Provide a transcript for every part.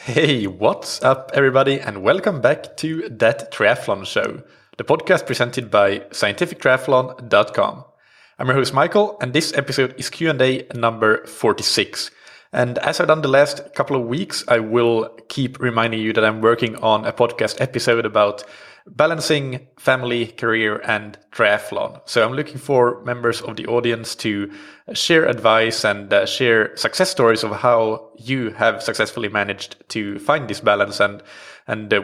Hey, what's up, everybody, and welcome back to That Triathlon Show, the podcast presented by scientifictriathlon.com. I'm your host, Michael, and this episode is Q&A number 46. And as I've done the last couple of weeks, I will keep reminding you that I'm working on a podcast episode about balancing family, career, and triathlon. So I'm looking for members of the audience to share advice and share success stories of how you have successfully managed to find this balance and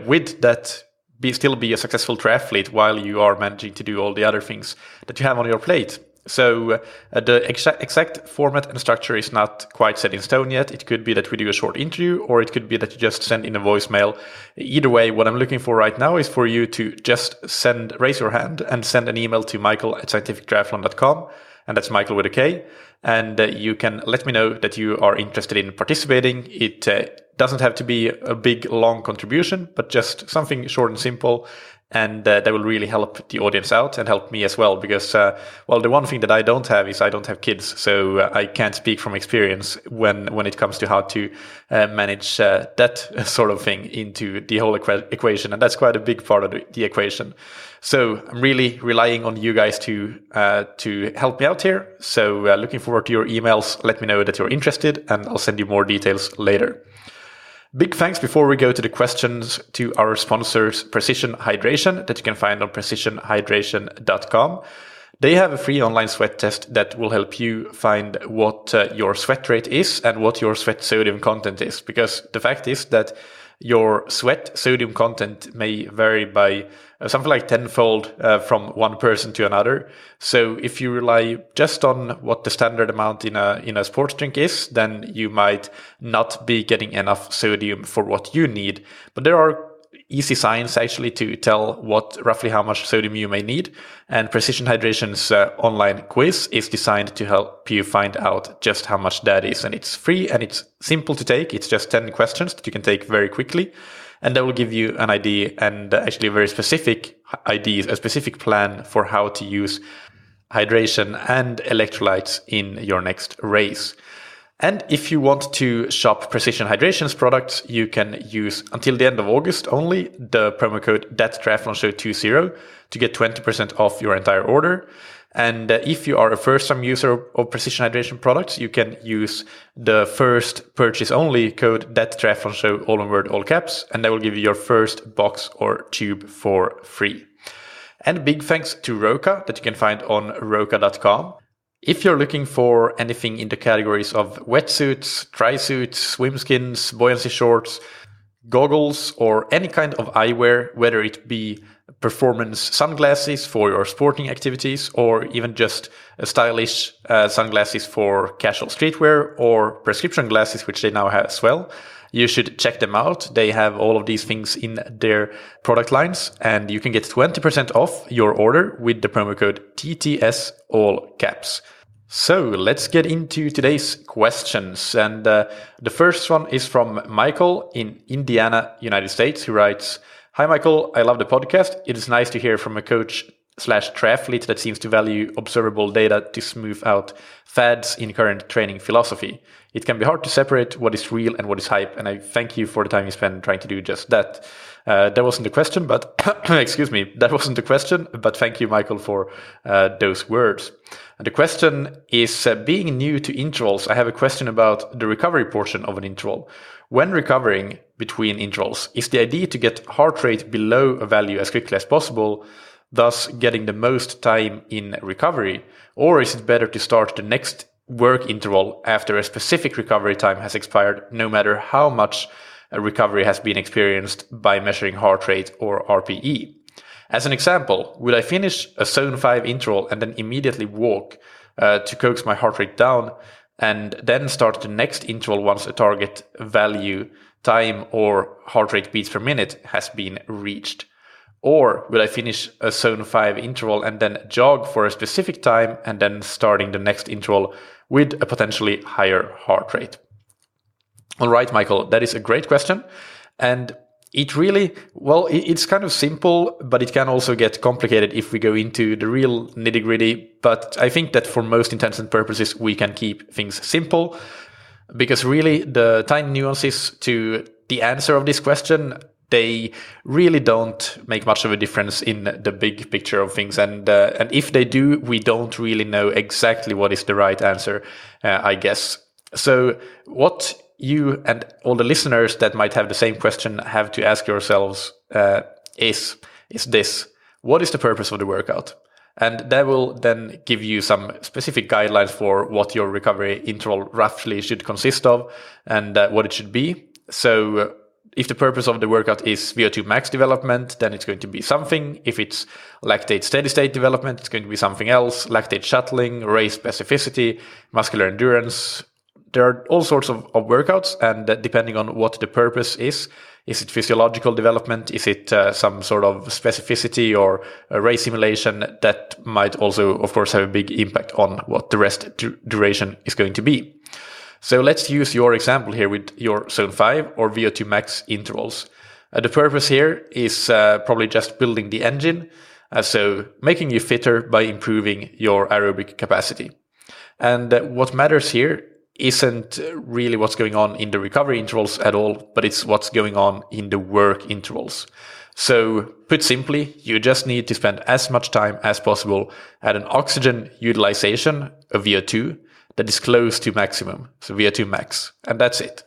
with that still be a successful triathlete while you are managing to do all the other things that you have on your plate. So the exact format and structure is not quite set in stone yet. It could be that we do a short interview, or it could be that you just send in a voicemail. Either way, what I'm looking for right now is for you to just raise your hand and send an email to michael@scientifictriathlon.com. And that's Michael with a K. And you can let me know that you are interested in participating. It doesn't have to be a big, long contribution, but just something short and simple. And that will really help the audience out and help me as well. Because, the one thing that I don't have is I don't have kids. So I can't speak from experience when it comes to how to manage that sort of thing into the whole equation. And that's quite a big part of the equation. So I'm really relying on you guys to help me out here. So looking forward to your emails. Let me know that you're interested, and I'll send you more details later. Big thanks before we go to the questions to our sponsors, Precision Hydration, that you can find on precisionhydration.com. They have a free online sweat test that will help you find what your sweat rate is and what your sweat sodium content is. Because the fact is that your sweat sodium content may vary by something like tenfold from one person to another. So if you rely just on what the standard amount in a sports drink is, then you might not be getting enough sodium for what you need. But there are easy signs actually to tell roughly how much sodium you may need. And Precision Hydration's online quiz is designed to help you find out just how much that is. And it's free and it's simple to take. It's just 10 questions that you can take very quickly. And that will give you an idea and actually a very specific idea, a specific plan for how to use hydration and electrolytes in your next race. And if you want to shop Precision Hydration's products, you can use, until the end of August only, the promo code ThatTriathlonShow20 to get 20% off your entire order. And if you are a first-time user of Precision Hydration products, you can use the first purchase only code ThatTriathlonShow, all one word, all caps, and that will give you your first box or tube for free. And big thanks to Roka that you can find on roka.com. If you're looking for anything in the categories of wetsuits, tri-suits, swim skins, buoyancy shorts, goggles, or any kind of eyewear, whether it be performance sunglasses for your sporting activities, or even just stylish sunglasses for casual streetwear, or prescription glasses, which they now have as well, you should check them out. They have all of these things in their product lines, and you can get 20% off your order with the promo code TTS, all caps. So let's get into today's questions. And the first one is from Michael in Indiana, United States, who writes, "Hi, Michael. I love the podcast. It is nice to hear from a coach/triathlete that seems to value observable data to smooth out fads in current training philosophy. It can be hard to separate what is real and what is hype, and I thank you for the time you spend trying to do just that." That wasn't the question, but excuse me, that wasn't the question, but thank you, Michael, for those words. And the question is, being new to intervals, I have a question about the recovery portion of an interval. When recovering between intervals, is the idea to get heart rate below a value as quickly as possible, thus getting the most time in recovery? Or is it better to start the next work interval after a specific recovery time has expired, no matter how much a recovery has been experienced by measuring heart rate or RPE? As an example, would I finish a zone 5 interval and then immediately walk to coax my heart rate down and then start the next interval once a target value, time, or heart rate beats per minute has been reached? Or will I finish a zone 5 interval and then jog for a specific time and then starting the next interval with a potentially higher heart rate? All right, Michael, that is a great question. And it really, it's kind of simple, but it can also get complicated if we go into the real nitty-gritty. But I think that for most intents and purposes, we can keep things simple, because really the tiny nuances to the answer of this question, they really don't make much of a difference in the big picture of things. And if they do, we don't really know exactly what is the right answer, I guess. So what you and all the listeners that might have the same question have to ask yourselves is this: what is the purpose of the workout? And that will then give you some specific guidelines for what your recovery interval roughly should consist of and what it should be. So if the purpose of the workout is VO2 max development, then it's going to be something. If it's lactate steady state development, it's going to be something else. Lactate shuttling, race specificity, muscular endurance. There are all sorts of workouts, and depending on what the purpose is it physiological development? Is it some sort of specificity or a race simulation? That might also, of course, have a big impact on what the rest duration is going to be. So let's use your example here with your zone 5 or VO2 max intervals. The purpose here is probably just building the engine, so making you fitter by improving your aerobic capacity. And what matters here isn't really what's going on in the recovery intervals at all, but it's what's going on in the work intervals. So put simply, you just need to spend as much time as possible at an oxygen utilization, a VO2, that is close to maximum, so VO2 max, and that's it.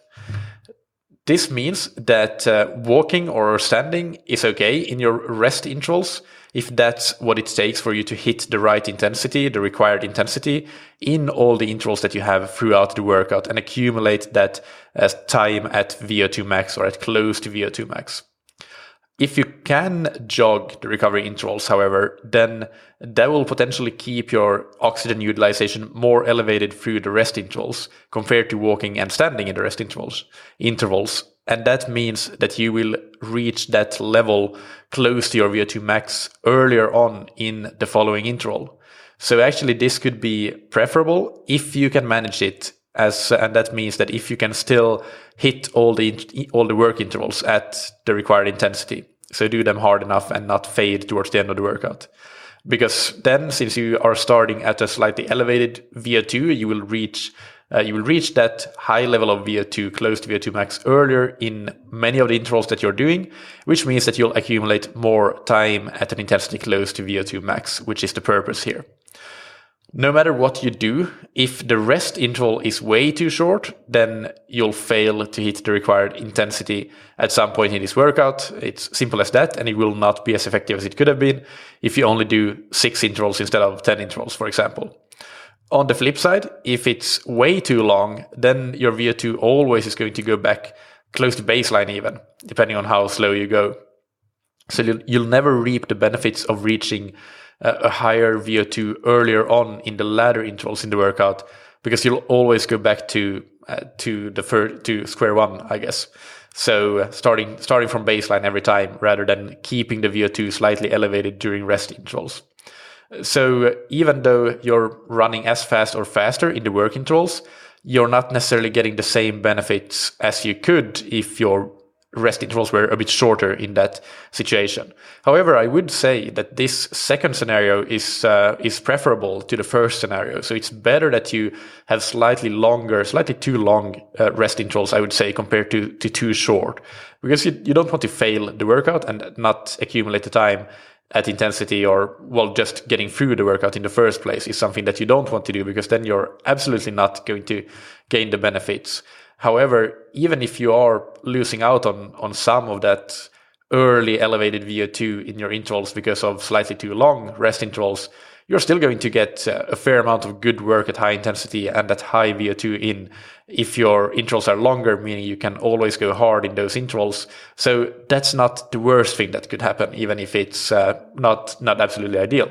This means that walking or standing is okay in your rest intervals if that's what it takes for you to hit the right intensity, the required intensity, in all the intervals that you have throughout the workout and accumulate that as time at VO2 max or at close to VO2 max. If you can jog the recovery intervals, however, then that will potentially keep your oxygen utilization more elevated through the rest intervals compared to walking and standing in the rest intervals. And that means that you will reach that level close to your VO2 max earlier on in the following interval. So actually this could be preferable if you can manage it, and that means that if you can still hit all the work intervals at the required intensity, so do them hard enough and not fade towards the end of the workout. Because then, since you are starting at a slightly elevated VO2, you will reach that high level of VO2, close to VO2 max, earlier in many of the intervals that you're doing, which means that you'll accumulate more time at an intensity close to VO2 max, which is the purpose here. No matter what you do, if the rest interval is way too short, then you'll fail to hit the required intensity at some point in this workout. It's simple as that, and it will not be as effective as it could have been if you only do 6 intervals instead of 10 intervals, for example. On the flip side, if it's way too long, then your VO2 always is going to go back close to baseline even, depending on how slow you go. So you'll never reap the benefits of reaching a higher VO2 earlier on in the latter intervals in the workout, because you'll always go back to square one, I guess. So starting from baseline every time, rather than keeping the VO2 slightly elevated during rest intervals. So even though you're running as fast or faster in the work intervals, you're not necessarily getting the same benefits as you could if your rest intervals were a bit shorter in that situation. However, I would say that this second scenario is preferable to the first scenario. So it's better that you have slightly too long rest intervals, I would say, compared to too short, because you don't want to fail the workout and not accumulate the time at intensity, or just getting through the workout in the first place is something that you don't want to do, because then you're absolutely not going to gain the benefits. However, even if you are losing out on some of that early elevated VO2 in your intervals because of slightly too long rest intervals, you're still going to get a fair amount of good work at high intensity and at high VO2 in if your intervals are longer, meaning you can always go hard in those intervals. So that's not the worst thing that could happen, even if it's not absolutely ideal.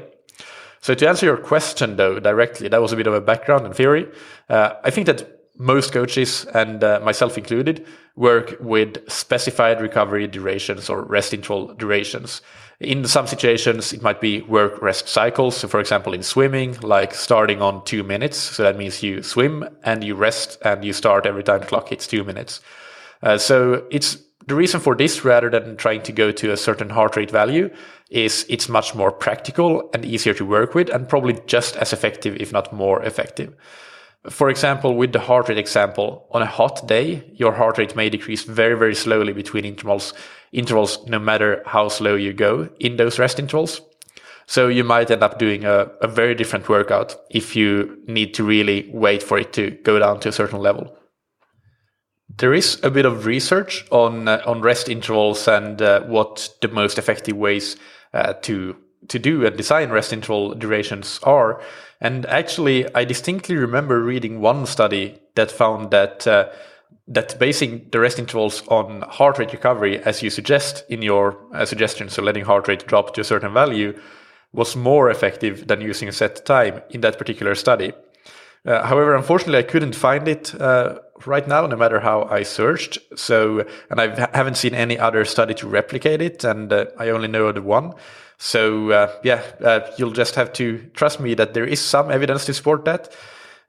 So to answer your question, though, directly, that was a bit of a background and theory. I think that most coaches, and myself included, work with specified recovery durations or rest interval durations. In some situations, it might be work-rest cycles. So for example, in swimming, like starting on 2 minutes. So that means you swim and you rest and you start every time the clock hits 2 minutes. So it's the reason for this, rather than trying to go to a certain heart rate value, is it's much more practical and easier to work with, and probably just as effective, if not more effective. For example, with the heart rate example, on a hot day, your heart rate may decrease very, very slowly between intervals no matter how slow you go in those rest intervals. So you might end up doing a very different workout if you need to really wait for it to go down to a certain level. There is a bit of research on rest intervals and what the most effective ways to do and design rest interval durations are. And actually, I distinctly remember reading one study that found that that basing the rest intervals on heart rate recovery, as you suggest in your suggestion, so letting heart rate drop to a certain value, was more effective than using a set time in that particular study. However, unfortunately, I couldn't find it right now, no matter how I searched. And I haven't seen any other study to replicate it, and I only know the one. So you'll just have to trust me that there is some evidence to support that.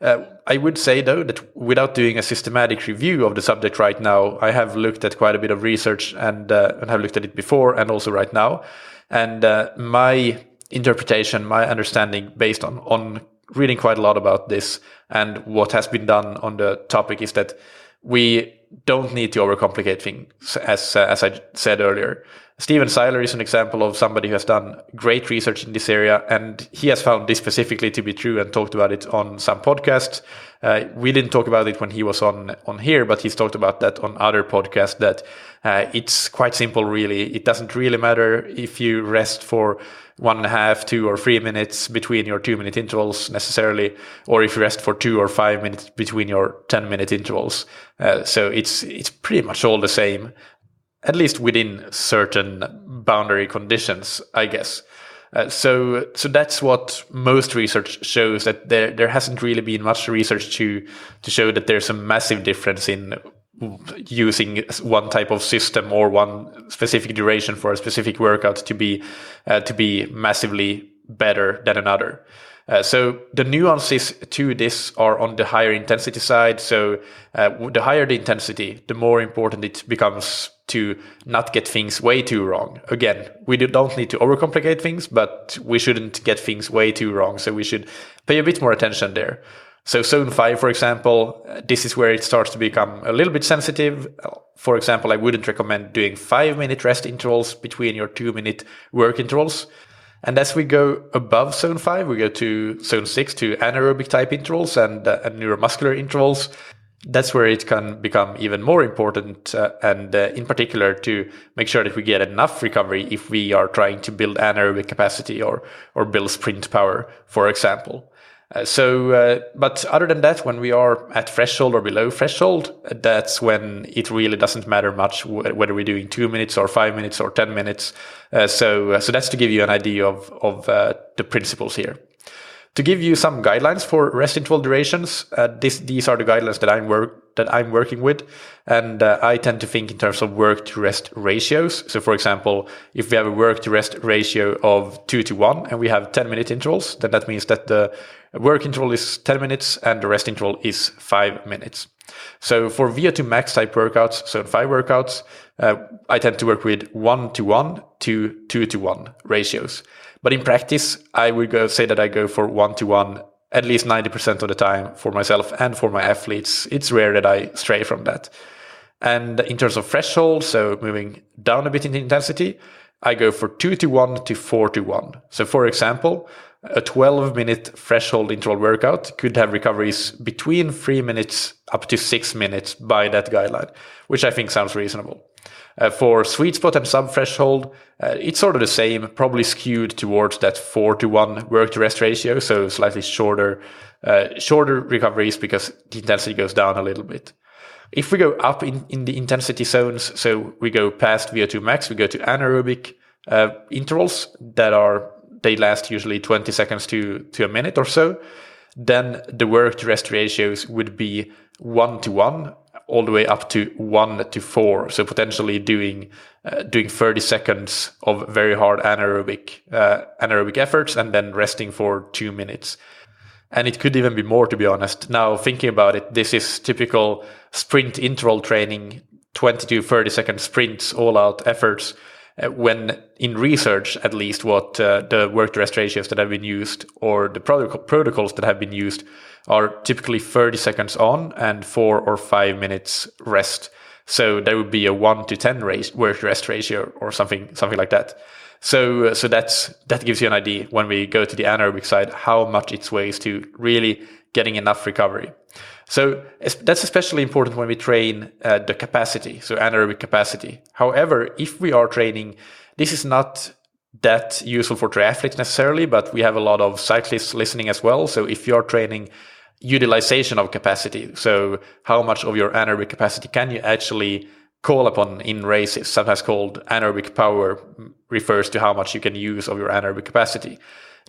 I would say, though, that without doing a systematic review of the subject right now, I have looked at quite a bit of research and have looked at it before and also right now. And my interpretation, my understanding based on reading quite a lot about this and what has been done on the topic is that we don't need to overcomplicate things, as I said earlier. Steven Seiler is an example of somebody who has done great research in this area, and he has found this specifically to be true and talked about it on some podcasts. We didn't talk about it when he was on here, but he's talked about that on other podcasts, that it's quite simple, really. It doesn't really matter if you rest for 1.5, 2 or 3 minutes between your 2-minute intervals necessarily, or if you rest for 2 or 5 minutes between your 10-minute intervals. So it's pretty much all the same, at least within certain boundary conditions, I guess. So that's what most research shows, that there hasn't really been much research to show that there's a massive difference in using one type of system or one specific duration for a specific workout to be massively better than another. So the nuances to this are on the higher intensity side. So the higher the intensity, the more important it becomes to not get things way too wrong. Again, we don't need to overcomplicate things, but we shouldn't get things way too wrong. So we should pay a bit more attention there. So zone 5, for example, this is where it starts to become a little bit sensitive. For example, I wouldn't recommend doing 5-minute rest intervals between your 2-minute work intervals. And as we go above zone 5, we go to zone 6, to anaerobic type intervals and neuromuscular intervals. That's where it can become even more important, and in particular to make sure that we get enough recovery if we are trying to build anaerobic capacity or build sprint power, for example. But other than that, when we are at threshold or below threshold, that's when it really doesn't matter much whether we're doing 2 minutes or 5 minutes or 10 minutes. So that's to give you an idea of the principles here. To give you some guidelines for rest interval durations, these are the guidelines that I'm working with, and I tend to think in terms of work to rest ratios. So, for example, if we have a work to rest ratio of 2:1 and we have 10-minute intervals, then that means that the work interval is 10 minutes and the rest interval is 5 minutes. So for VO2 max type workouts, zone 5 workouts, I tend to work with 1:1 to 2:1 ratios. But in practice, I would say that I go for 1:1 at least 90% of the time for myself and for my athletes. It's rare that I stray from that. And in terms of threshold, so moving down a bit in intensity, I go for 2:1 to 4:1. So for example, a 12-minute threshold interval workout could have recoveries between 3 minutes up to 6 minutes by that guideline, which I think sounds reasonable. For sweet spot and sub-threshold, it's sort of the same, probably skewed towards that 4:1 work-to-rest ratio, so slightly shorter recoveries because the intensity goes down a little bit. If we go up in the intensity zones, so we go past VO2 max, we go to anaerobic intervals they last usually 20 seconds to a minute or so, then the work-to-rest ratios would be 1:1 all the way up to 1:4. So potentially doing 30 seconds of very hard anaerobic efforts and then resting for 2 minutes. And it could even be more, to be honest. Now, thinking about it, this is typical sprint interval training, 20 to 30 second sprints, all out efforts, when in research, at least, what the work to rest ratios that have been used or the protocols that have been used are typically 30 seconds on and 4 or 5 minutes rest. So there would be a 1-to-10 work rest ratio or something like that. So that gives you an idea when we go to the anaerobic side, how much it weighs to really getting enough recovery. So that's especially important when we train the capacity, so anaerobic capacity. However, if we are training, this is not that useful for triathletes necessarily, but we have a lot of cyclists listening as well. So if you're training utilization of capacity, so how much of your anaerobic capacity can you actually call upon in races, sometimes called anaerobic power, refers to how much you can use of your anaerobic capacity.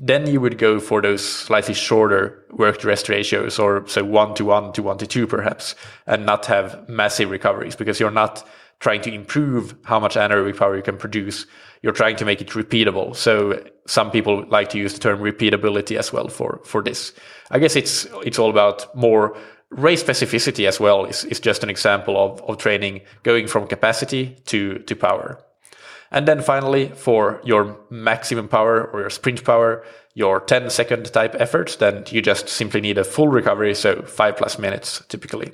Then you would go for those slightly shorter work to rest ratios, or so 1-to-1 to 1-to-2 perhaps, and not have massive recoveries, because you're not trying to improve how much anaerobic power you can produce. You're trying to make it repeatable. So some people like to use the term repeatability as well for this. I guess it's all about more race specificity as well. Is just an example of training going from capacity to power. And then finally, for your maximum power or your sprint power, your 10-second type efforts, then you just simply need a full recovery, so 5+ minutes typically.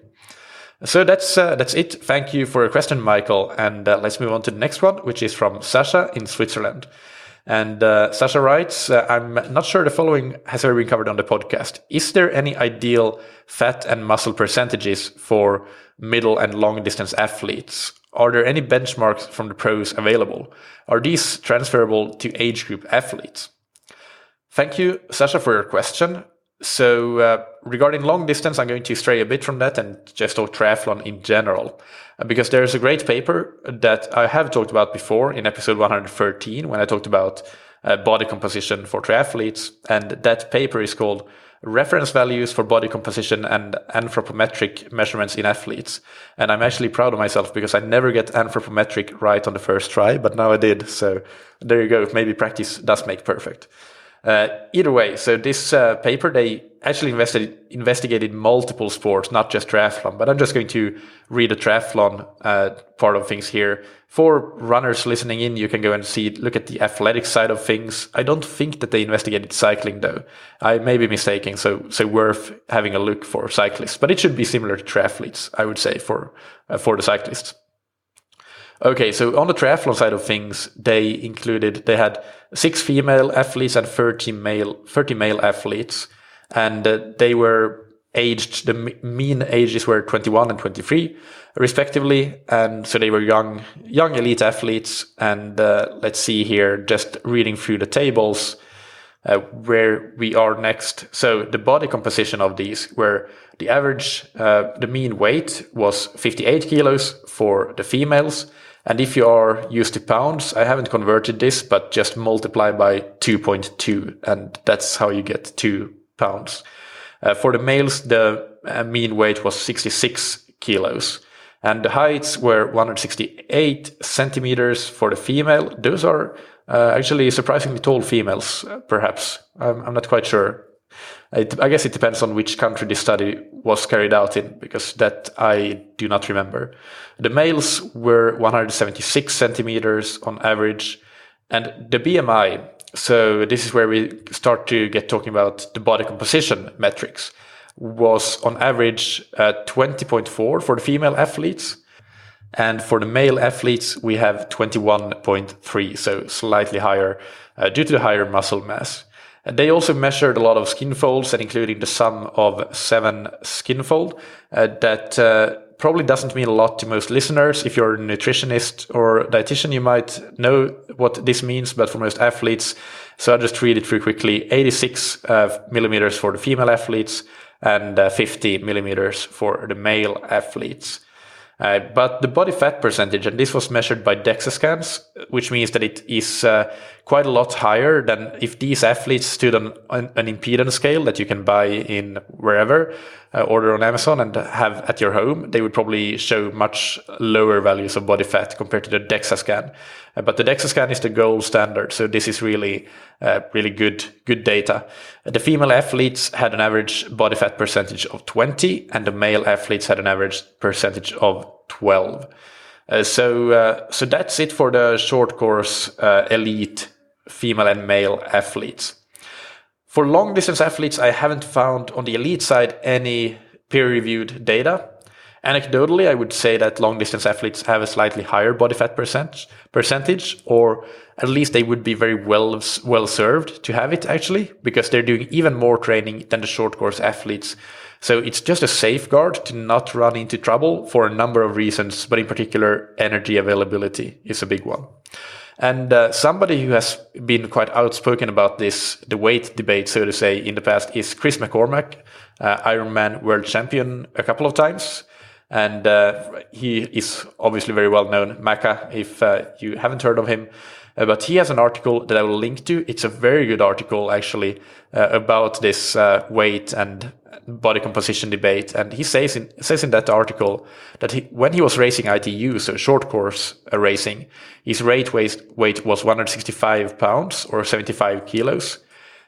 So that's it. Thank you for your question, Michael. And let's move on to the next one, which is from Sasha in Switzerland. And Sasha writes, I'm not sure the following has ever been covered on the podcast. Is there any ideal fat and muscle percentages for middle and long distance athletes? Are there any benchmarks from the pros available? Are these transferable to age group athletes? Thank you, Sasha, for your question. So regarding long distance, I'm going to stray a bit from that and just talk triathlon in general, because there's a great paper that I have talked about before in episode 113 when I talked about body composition for triathletes. And that paper is called Reference Values for Body Composition and Anthropometric Measurements in Athletes. And I'm actually proud of myself because I never get anthropometric right on the first try, but now I did. So there you go. Maybe practice does make perfect. Either way, so this paper, they actually investigated multiple sports, not just triathlon, but I'm just going to read the triathlon part of things here. For runners listening in, you can go and look at the athletic side of things. I don't think that they investigated cycling though. I may be mistaken, so worth having a look for cyclists, but it should be similar to triathletes, I would say, for the cyclists. Okay, so on the triathlon side of things, they had 6 female athletes and 30 male athletes, and they were aged, the mean ages were 21 and 23 respectively, and so they were young elite athletes. And let's see here, just reading through the tables where we are next. So the body composition of these were the average, the mean weight was 58 kilos for the females. And if you are used to pounds, I haven't converted this, but just multiply by 2.2, and that's how you get 2 pounds. For the males, the mean weight was 66 kilos, and the heights were 168 centimeters for the female. Those are actually surprisingly tall females, perhaps. I'm not quite sure. I guess it depends on which country this study was carried out in, because that I do not remember. The males were 176 centimeters on average, and the BMI, so this is where we start to get talking about the body composition metrics, was on average 20.4 for the female athletes, and for the male athletes we have 21.3, so slightly higher due to the higher muscle mass. And they also measured a lot of skin folds, and including the sum of 7 skin fold. That probably doesn't mean a lot to most listeners. If you're a nutritionist or a dietitian, you might know what this means, but for most athletes, so I'll just read it through quickly. 86 millimeters for the female athletes and 50 millimeters for the male athletes. But the body fat percentage, and this was measured by DEXA scans, which means that it is quite a lot higher than if these athletes stood on an impedance scale that you can buy in wherever, order on Amazon and have at your home. They would probably show much lower values of body fat compared to the DEXA scan. But the DEXA scan is the gold standard, so this is really good data. The female athletes had an average body fat percentage of 20, and the male athletes had an average percentage of 12. So that's it for the short course elite female and male athletes. For long distance athletes, I haven't found on the elite side any peer-reviewed data. Anecdotally, I would say that long distance athletes have a slightly higher body fat percentage, or at least they would be very well served to have it actually, because they're doing even more training than the short course athletes. So it's just a safeguard to not run into trouble for a number of reasons, but in particular, energy availability is a big one. And somebody who has been quite outspoken about this, the weight debate, so to say, in the past is Chris McCormack, Ironman world champion a couple of times. And he is obviously very well known, Macca, if you haven't heard of him. But he has an article that I will link to. It's a very good article, actually, about this weight and body composition debate. And he says in that article that when he was racing ITU, so short course racing, his weight was 165 pounds or 75 kilos.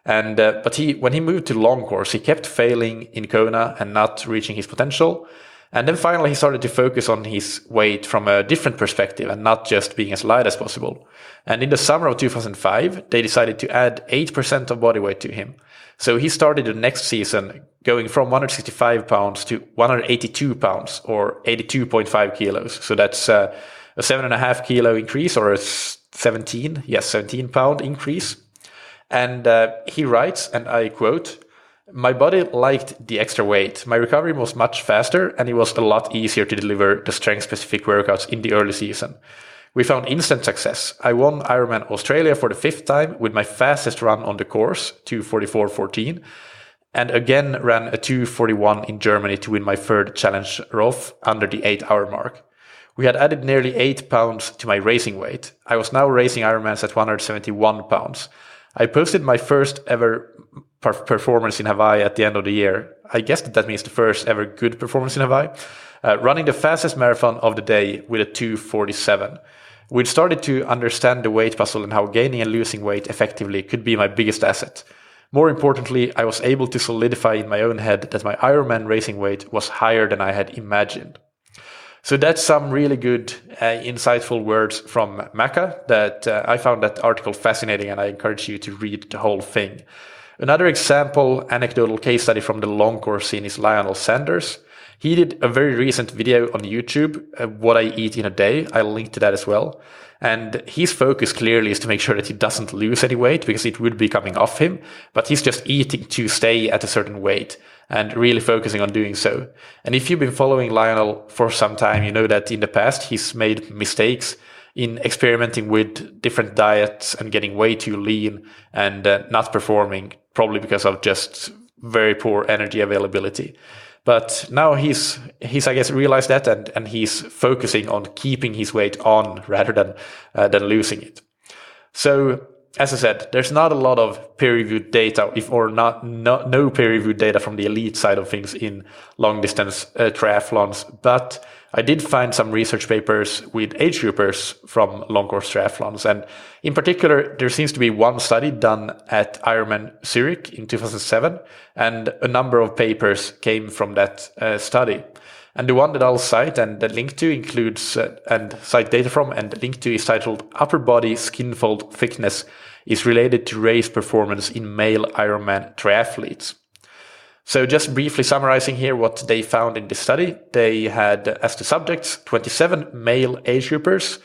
And but when he moved to long course, he kept failing in Kona and not reaching his potential. And then finally, he started to focus on his weight from a different perspective and not just being as light as possible. And in the summer of 2005, they decided to add 8% of body weight to him. So he started the next season going from 165 pounds to 182 pounds or 82.5 kilos. So that's a 7.5 kilo increase, or a 17 pound increase. And he writes, and I quote, "My body liked the extra weight. My recovery was much faster, and it was a lot easier to deliver the strength-specific workouts in the early season. We found instant success. I won Ironman Australia for the 5th time with my fastest run on the course, 2:44.14, and again ran a 2:41 in Germany to win my 3rd challenge ROF under the 8-hour mark. We had added nearly 8 pounds to my racing weight. I was now racing Ironmans at 171 pounds. I posted my first ever performance in Hawaii at the end of the year. I guess that means the first ever good performance in Hawaii. Running the fastest marathon of the day with a 2:47. We'd started to understand the weight puzzle and how gaining and losing weight effectively could be my biggest asset. More importantly, I was able to solidify in my own head that my Ironman racing weight was higher than I had imagined." So that's some really good, insightful words from Macca that I found that article fascinating, and I encourage you to read the whole thing. Another example, anecdotal case study from the long course scene is Lionel Sanders. He did a very recent video on YouTube, What I Eat in a Day. I'll link to that as well. And his focus clearly is to make sure that he doesn't lose any weight, because it would be coming off him, but he's just eating to stay at a certain weight and really focusing on doing so. And if you've been following Lionel for some time, you know that in the past he's made mistakes in experimenting with different diets and getting way too lean and not performing, probably because of just very poor energy availability. But now he's I guess realized that, and he's focusing on keeping his weight on rather than losing it. So as I said, there's not a lot of peer-reviewed data, no peer-reviewed data from the elite side of things in long-distance triathlons, but I did find some research papers with age groupers from long-course triathlons, and in particular, there seems to be one study done at Ironman Zurich in 2007, and a number of papers came from that study. And the one that I'll cite and the link to includes and cite data from, and the link to is titled "Upper Body Skin Fold Thickness is Related to Race Performance in Male Ironman Triathletes." So just briefly summarizing here what they found in this study, they had as the subjects 27 male age groupers,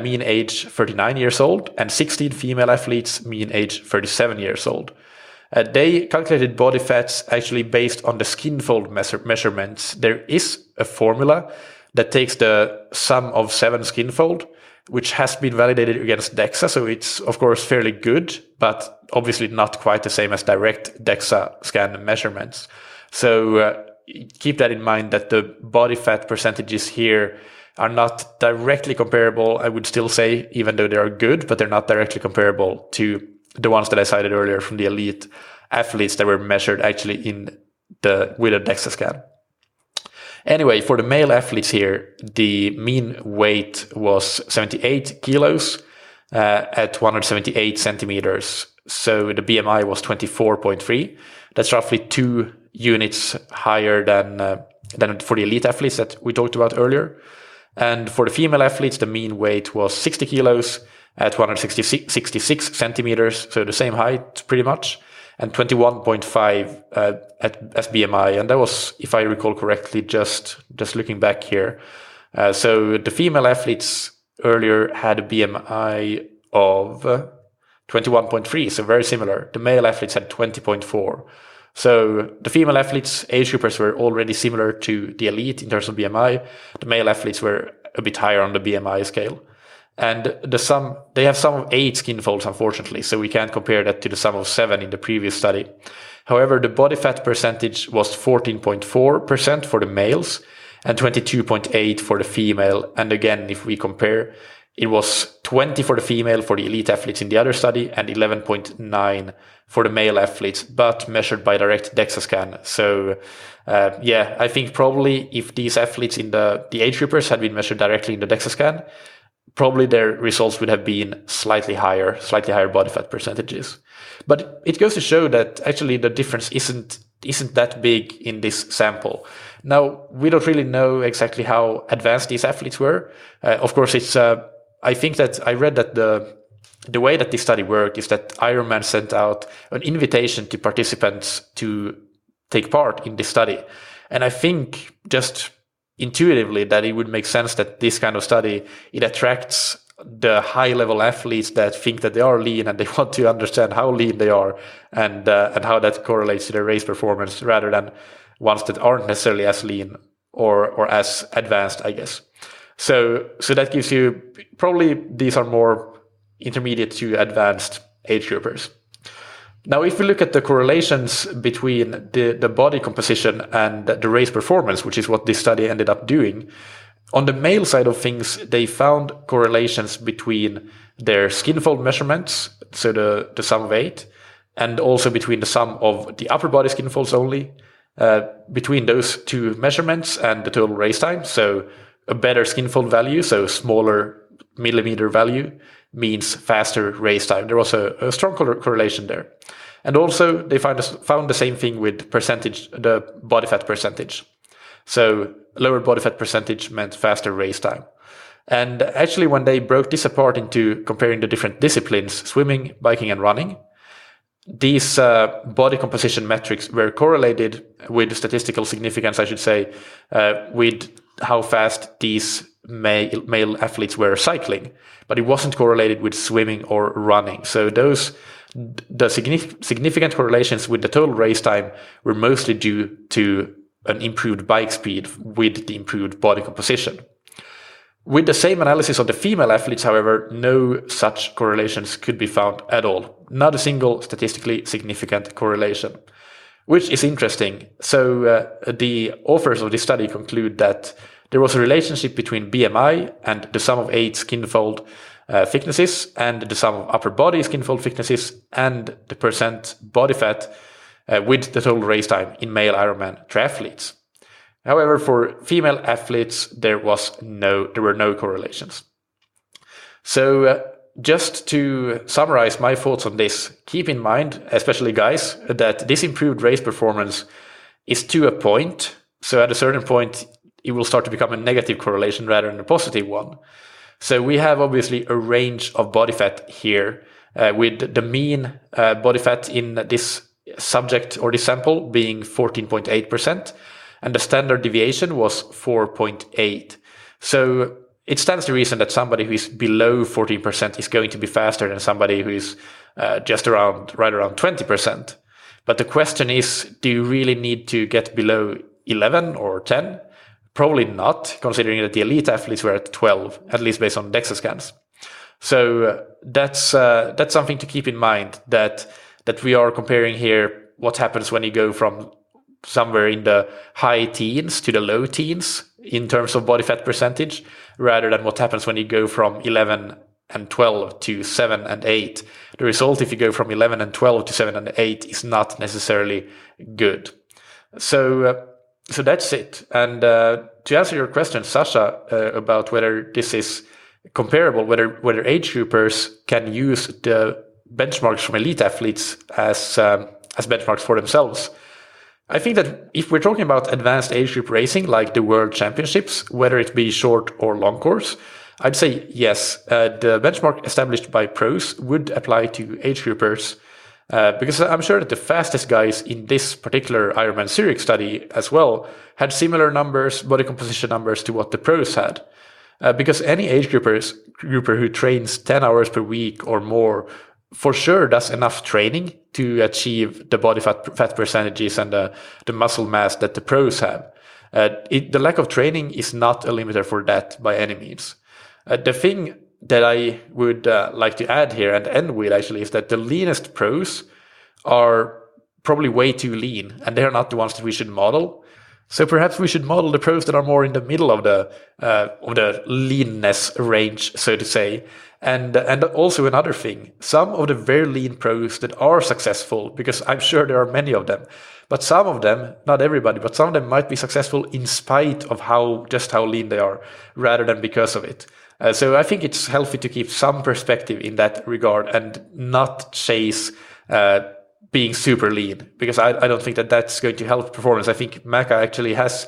mean age 39 years old, and 16 female athletes, mean age 37 years old. They calculated body fats actually based on the skin fold measurements. There is a formula that takes the sum of 7 skin fold, which has been validated against DEXA. So it's, of course, fairly good, but obviously not quite the same as direct DEXA scan measurements. So keep that in mind, that the body fat percentages here are not directly comparable, I would still say, even though they are good, but they're not directly comparable to the ones that I cited earlier from the elite athletes that were measured actually with a DEXA scan. Anyway, for the male athletes here, the mean weight was 78 kilos at 178 centimeters. So the BMI was 24.3. That's roughly 2 units higher than for the elite athletes that we talked about earlier. And for the female athletes, the mean weight was 60 kilos at 166 centimeters, so the same height pretty much. and 21.5 as BMI. And that was, if I recall correctly, just looking back here. So the female athletes earlier had a BMI of 21.3, so very similar. The male athletes had 20.4. So the female athletes, age groupers, were already similar to the elite in terms of BMI. The male athletes were a bit higher on the BMI scale. And they have sum of 8 skin folds, unfortunately, so we can't compare that to the sum of 7 in the previous study. However, the body fat percentage was 14.4% for the males and 22.8% for the female. And again, if we compare, it was 20 for the female for the elite athletes in the other study and 11.9 for the male athletes, but measured by direct DEXA scan. So I think probably if these athletes in the age groupers had been measured directly in the DEXA scan, probably their results would have been slightly higher body fat percentages. But it goes to show that actually the difference isn't that big in this sample. Now, we don't really know exactly how advanced these athletes were. Of course, it's I think that I read that the way that this study worked is that Ironman sent out an invitation to participants to take part in this study. And I think just intuitively that it would make sense that this kind of study, it attracts the high level athletes that think that they are lean and they want to understand how lean they are and how that correlates to their race performance, rather than ones that aren't necessarily as lean or as advanced, I guess. So that gives you, probably these are more intermediate to advanced age groupers. Now, if we look at the correlations between the body composition and the race performance, which is what this study ended up doing, on the male side of things, they found correlations between their skin fold measurements, so the sum of 8, and also between the sum of the upper body skin folds only, between those two measurements and the total race time. So a better skin fold value, so smaller millimeter value, means faster race time. There was a strong correlation there. And also they found the same thing with percentage, the body fat percentage. So lower body fat percentage meant faster race time. And actually, when they broke this apart into comparing the different disciplines, swimming, biking, and running, these body composition metrics were correlated with statistical significance, I should say, with how fast these male athletes were cycling, but it wasn't correlated with swimming or running. So the significant correlations with the total race time were mostly due to an improved bike speed with the improved body composition. With the same analysis of the female athletes, however, no such correlations could be found at all. Not a single statistically significant correlation, which is interesting. So the authors of this study conclude that there was a relationship between BMI and the sum of 8 skin fold thicknesses and the sum of upper body skin fold thicknesses and the percent body fat with the total race time in male Ironman triathletes. However, for female athletes, there were no correlations. So just to summarize my thoughts on this, keep in mind, especially guys, that this improved race performance is to a point. So at a certain point, it will start to become a negative correlation rather than a positive one. So we have obviously a range of body fat here, with the mean body fat in this subject or this sample being 14.8%. And the standard deviation was 4.8. So it stands to reason that somebody who is below 14% is going to be faster than somebody who is right around 20%. But the question is, do you really need to get below 11 or 10? Probably not, considering that the elite athletes were at 12, at least based on DEXA scans. So that's something to keep in mind, that we are comparing here what happens when you go from somewhere in the high teens to the low teens in terms of body fat percentage, rather than what happens when you go from 11 and 12 to 7 and 8. The result, if you go from 11 and 12 to 7 and 8, is not necessarily good. So that's it. And to answer your question, Sasha, about whether this is comparable, whether age groupers can use the benchmarks from elite athletes as benchmarks for themselves, I think that if we're talking about advanced age group racing, like the World Championships, whether it be short or long course, I'd say yes. The benchmark established by pros would apply to age groupers Because I'm sure that the fastest guys in this particular Ironman Zurich study as well had similar numbers, body composition numbers, to what the pros had. Because any age grouper who trains 10 hours per week or more for sure does enough training to achieve the body fat percentages and the muscle mass that the pros have. The lack of training is not a limiter for that by any means. The thing that I would like to add here and end with actually is that the leanest pros are probably way too lean, and they're not the ones that we should model. So perhaps we should model the pros that are more in the middle of the leanness range, so to say. And also another thing, some of the very lean pros that are successful, because I'm sure there are many of them, but some of them, not everybody, but some of them might be successful in spite of how lean they are, rather than because of it. So I think it's healthy to keep some perspective in that regard and not chase being super lean, because I don't think that that's going to help performance. I think Maka actually has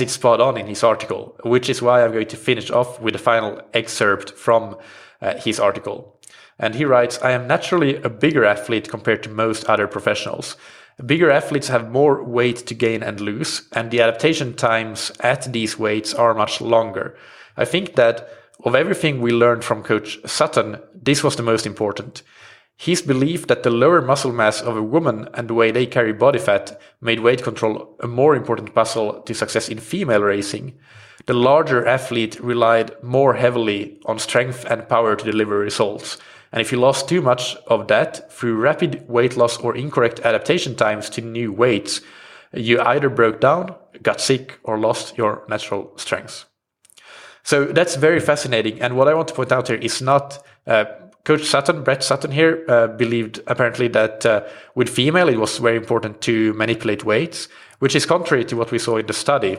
it spot on in his article, which is why I'm going to finish off with a final excerpt from his article. And he writes, "I am naturally a bigger athlete compared to most other professionals. Bigger athletes have more weight to gain and lose, and the adaptation times at these weights are much longer. I think that of everything we learned from Coach Sutton, this was the most important. His belief that the lower muscle mass of a woman and the way they carry body fat made weight control a more important puzzle to success in female racing. The larger athlete relied more heavily on strength and power to deliver results. And if you lost too much of that through rapid weight loss or incorrect adaptation times to new weights, you either broke down, got sick, or lost your natural strengths." So that's very fascinating. And what I want to point out here is not Coach Sutton, Brett Sutton here, believed apparently that with female it was very important to manipulate weights, which is contrary to what we saw in the study,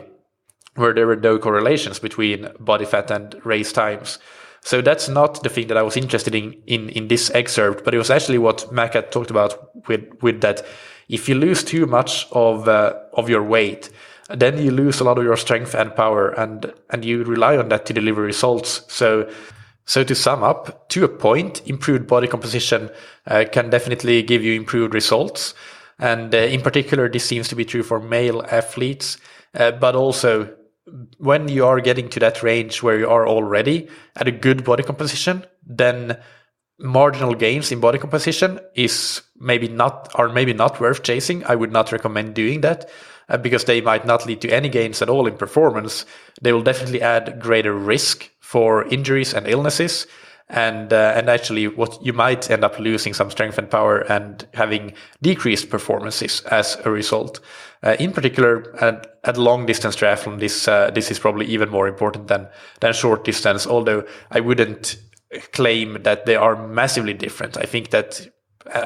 where there were no correlations between body fat and race times. So that's not the thing that I was interested in this excerpt, but it was actually what Mac had talked about with that. If you lose too much of your weight, then you lose a lot of your strength and power, and you rely on that to deliver results. So to sum up, to a point, improved body composition can definitely give you improved results. And in particular, this seems to be true for male athletes, but also when you are getting to that range where you are already at a good body composition, then marginal gains in body composition are maybe not worth chasing. I would not recommend doing that because they might not lead to any gains at all in performance. They will definitely add greater risk for injuries and illnesses. And actually what you might end up losing some strength and power and having decreased performances as a result. In particular, at long distance triathlon, this is probably even more important than short distance, although I wouldn't claim that they are massively different. I think that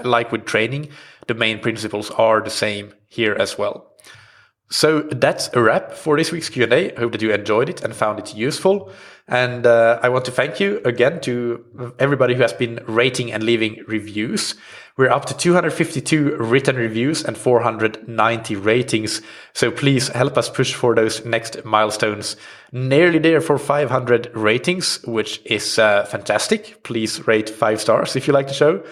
like with training, the main principles are the same here as well. So that's a wrap for this week's Q&A. I hope that you enjoyed it and found it useful. And I want to thank you again to everybody who has been rating and leaving reviews. We're up to 252 written reviews and 490 ratings. So please help us push for those next milestones. Nearly there for 500 ratings, which is fantastic. Please rate 5 stars if you like the show.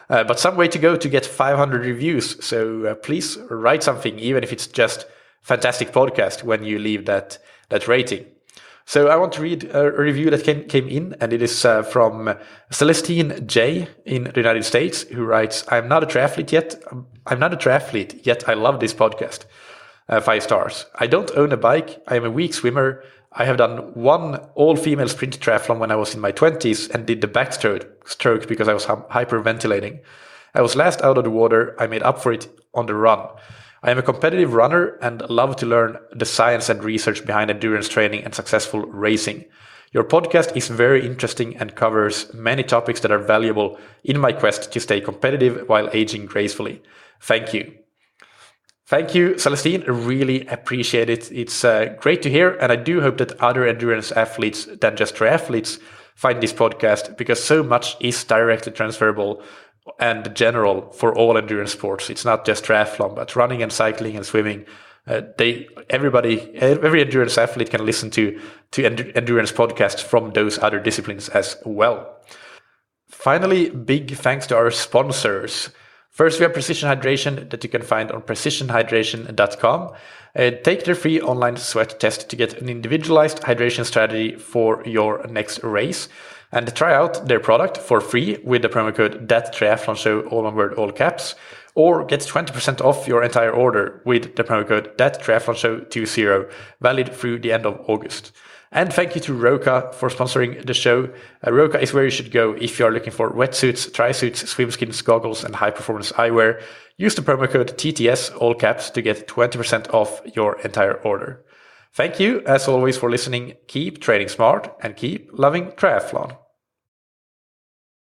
But some way to go to get 500 reviews. So please write something, even if it's just fantastic podcast when you leave that rating. So I want to read a review that came in, and it is from Celestine J in the United States, who writes, I'm not a triathlete yet I love this podcast. 5 stars. I don't own a bike. I am a weak swimmer. I have done one all-female sprint triathlon when I was in my 20s and did the backstroke because I was hyperventilating. I was last out of the water. I made up for it on the run. I am a competitive runner and love to learn the science and research behind endurance training and successful racing. Your podcast is very interesting and covers many topics that are valuable in my quest to stay competitive while aging gracefully. Thank you. Thank you, Celestine. I really appreciate it. It's great to hear, and I do hope that other endurance athletes than just triathletes find this podcast, because so much is directly transferable and general for all endurance sports. It's not just triathlon, but running and cycling and swimming. Every endurance athlete can listen to endurance podcasts from those other disciplines as well. Finally, big thanks to our sponsors. First, we have Precision Hydration that you can find on precisionhydration.com. Take their free online sweat test to get an individualized hydration strategy for your next race. And try out their product for free with the promo code ThatTriathlonShow, all one word, all caps. Or get 20% off your entire order with the promo code ThatTriathlonShow20, valid through the end of August. And thank you to Roka for sponsoring the show. Roka is where you should go if you are looking for wetsuits, tri-suits, swimskins, goggles, and high-performance eyewear. Use the promo code TTS, all caps, to get 20% off your entire order. Thank you, as always, for listening. Keep training smart and keep loving triathlon.